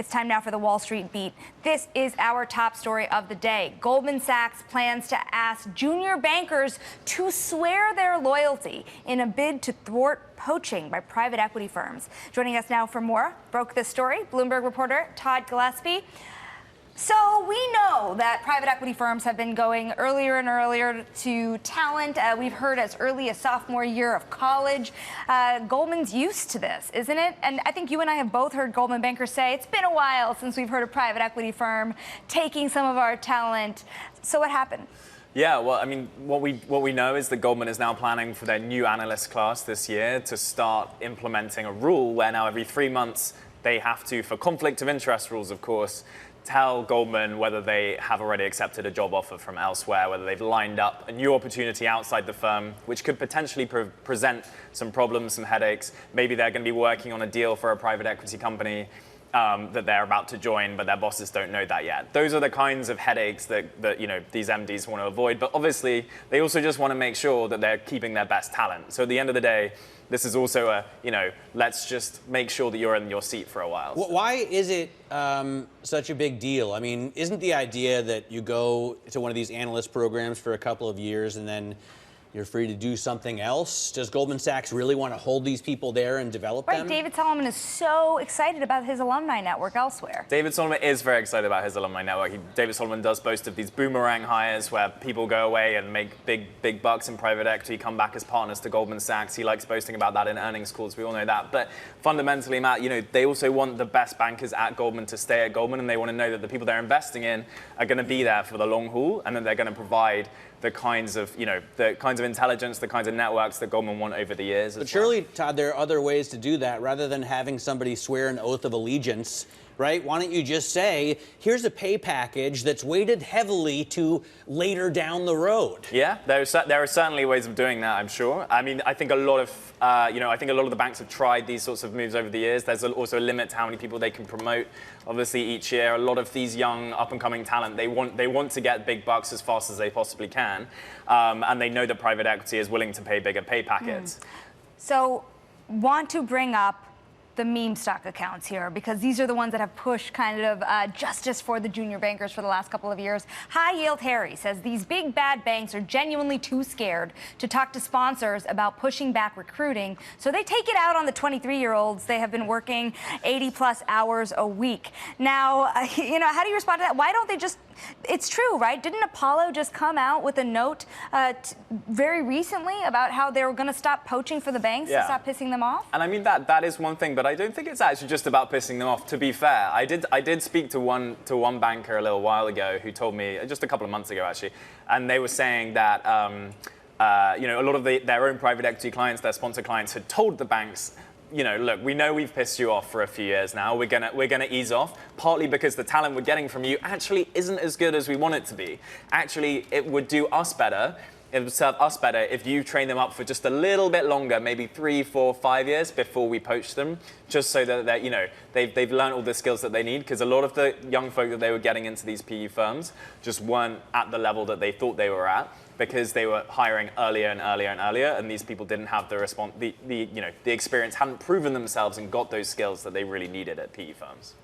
It's time now for the Wall Street Beat. This is our top story of the day. Goldman Sachs plans to ask junior bankers to swear their loyalty in a bid to thwart poaching by private equity firms. Joining us now for more, broke this story, Bloomberg reporter Todd Gillespie. So we know that private equity firms have been going earlier and earlier to talent. We've heard as early as sophomore year of college. Goldman's used to this, isn't it? And I think you and I have both heard Goldman bankers say it's been a while since we've heard a private equity firm taking some of our talent. So what happened? Yeah, well, I mean, what we know is that Goldman is now planning for their new analyst class this year to start implementing a rule where now every 3 months they have to, for conflict of interest rules, of course, tell Goldman whether they have already accepted a job offer from elsewhere, whether they've lined up a new opportunity outside the firm, which could potentially present some problems, some headaches. Maybe they're going to be working on a deal for a private equity company that they're about to join, but their bosses don't know that yet. Those are the kinds of headaches that these MDs want to avoid. But obviously, they also just want to make sure that they're keeping their best talent. So at the end of the day, this is also a, let's just make sure that you're in your seat for a while. Why is it such a big deal? I mean, isn't the idea that you go to one of these analyst programs for a couple of years and then you're free to do something else? Does Goldman Sachs really want to hold these people there and develop them? Right, David Solomon is so excited about his alumni network elsewhere. David Solomon is very excited about his alumni network. David Solomon does boast of these boomerang hires where people go away and make big bucks in private equity, come back as partners to Goldman Sachs. He likes boasting about that in earnings calls. We all know that. But fundamentally, Matt, they also want the best bankers at Goldman to stay at Goldman, and they want to know that the people they're investing in are going to be there for the long haul, and that they're going to provide the kinds of intelligence, the kinds of networks that Goldman want over the years. But surely, Todd, there are other ways to do that rather than having somebody swear an oath of allegiance, right? Why don't you just say, here's a pay package that's weighted heavily to later down the road? Yeah, there are certainly ways of doing that, I'm sure. I mean, I think a lot of the banks have tried these sorts of moves over the years. There's also a limit to how many people they can promote. Obviously, each year, a lot of these young, up-and-coming talent, they want to get big bucks as fast as they possibly can, and they know that private equity is willing to pay bigger pay packets. So, want to bring up the meme stock accounts here, because these are the ones that have pushed kind of justice for the junior bankers for the last couple of years. High Yield Harry says these big bad banks are genuinely too scared to talk to sponsors about pushing back recruiting, so they take it out on the 23-year-olds. They have been working 80-plus hours a week. Now, how do you respond to that? Why don't they just... It's true, right? Didn't Apollo just come out with a note very recently about how they were going to stop poaching for the banks to stop pissing them off? And I mean, that is one thing, but I don't think it's actually just about pissing them off, to be fair. I did speak to one banker a little while ago who told me, just a couple of months ago actually, and they were saying that a lot of their own private equity clients, their sponsor clients, had told the banks, look, we know we've pissed you off for a few years now. We're gonna ease off, partly because the talent we're getting from you actually isn't as good as we want it to be. Actually, it would do us better. It would serve us better if you train them up for just a little bit longer, maybe 3, 4, 5 years before we poach them, just so that they've learned all the skills that they need. Because a lot of the young folk that they were getting into these PE firms just weren't at the level that they thought they were at, because they were hiring earlier and earlier and earlier, and these people didn't have the experience, hadn't proven themselves and got those skills that they really needed at PE firms.